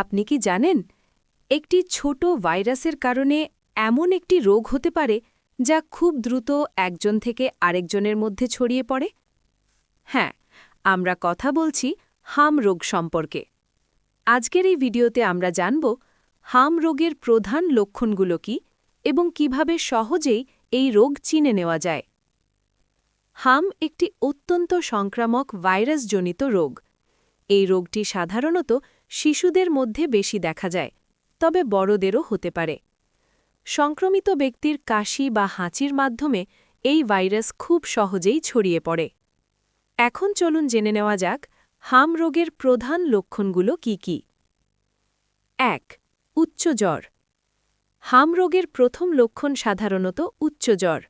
আপনি কি জানেন একটি ছোট ভাইরাসের কারণে এমন একটি রোগ হতে পারে যা খুব দ্রুত একজন থেকে আরেকজনের মধ্যে ছড়িয়ে পড়ে? হ্যাঁ, আমরা কথা বলছি হাম রোগ সম্পর্কে। আজকের এই ভিডিওতে আমরা জানব হাম রোগের প্রধান লক্ষণগুলো কী এবং কিভাবে সহজেই এই রোগ চিনে নেওয়া যায়। হাম একটি অত্যন্ত সংক্রামক ভাইরাসজনিত রোগ। এই রোগটি সাধারণত শিশুদের মধ্যে বেশি দেখা যায়, তবে বড়দেরও হতে পারে। সংক্রমিত ব্যক্তির কাশি বা হাঁচির মাধ্যমে এই ভাইরাস খুব সহজেই ছড়িয়ে পড়ে। এখন চলুন জেনে নেওয়া যাক হাম রোগের প্রধান লক্ষণগুলো কী কী। ১. উচ্চ জ্বর। হাম রোগের প্রথম লক্ষণ সাধারণত উচ্চ জ্বর।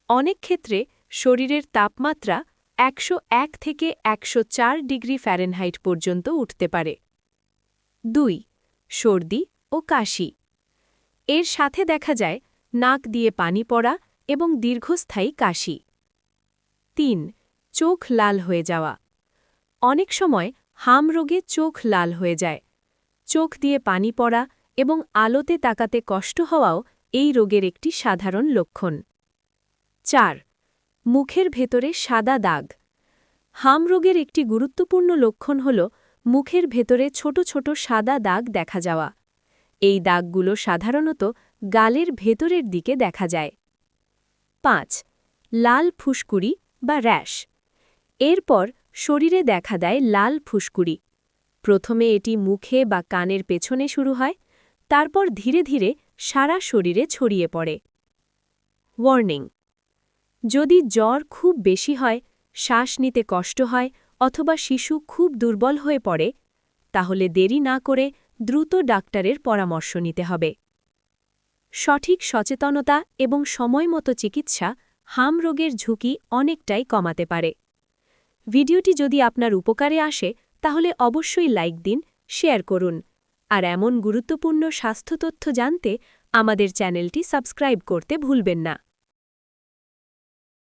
অনেক ক্ষেত্রে শরীরের তাপমাত্রা ১০১ থেকে ১০৪ ডিগ্রি ফ্যারেনহাইট পর্যন্ত উঠতে পারে। ২. সর্দি ও কাশি। এর সাথে দেখা যায় নাক দিয়ে পানি পড়া এবং দীর্ঘস্থায়ী কাশি। ৩. চোখ লাল হয়ে যাওয়া। অনেক সময় হাম রোগে চোখ লাল হয়ে যায়। চোখ দিয়ে পানি পড়া এবং আলোতে তাকাতে কষ্ট হওয়াও এই রোগের একটি সাধারণ লক্ষণ। ৪. মুখের ভেতরে সাদা দাগ। হাম রোগের একটি গুরুত্বপূর্ণ লক্ষণ হল মুখের ভেতরে ছোট ছোট সাদা দাগ দেখা যাওয়া। এই দাগগুলো সাধারণত গালের ভেতরের দিকে দেখা যায়। ৫. লাল ফুসকুড়ি বা র্যাশ। এরপর শরীরে দেখা দেয় লাল ফুসকুড়ি। প্রথমে এটি মুখে বা কানের পেছনে শুরু হয়, তারপর ধীরে ধীরে সারা শরীরে ছড়িয়ে পড়ে। ওয়ার্নিং: যদি জ্বর খুব বেশি হয়, শ্বাস নিতে কষ্ট হয় অথবা শিশু খুব দুর্বল হয়ে পড়ে, তাহলে দেরি না করে দ্রুত ডাক্তারের পরামর্শ নিতে হবে। সঠিক সচেতনতা এবং সময়মতো চিকিৎসা হাম রোগের ঝুঁকি অনেকটাই কমাতে পারে। ভিডিওটি যদি আপনার উপকারে আসে তাহলে অবশ্যই লাইক দিন, শেয়ার করুন, আর এমন গুরুত্বপূর্ণ স্বাস্থ্য তথ্য জানতে আমাদের চ্যানেলটি সাবস্ক্রাইব করতে ভুলবেন না।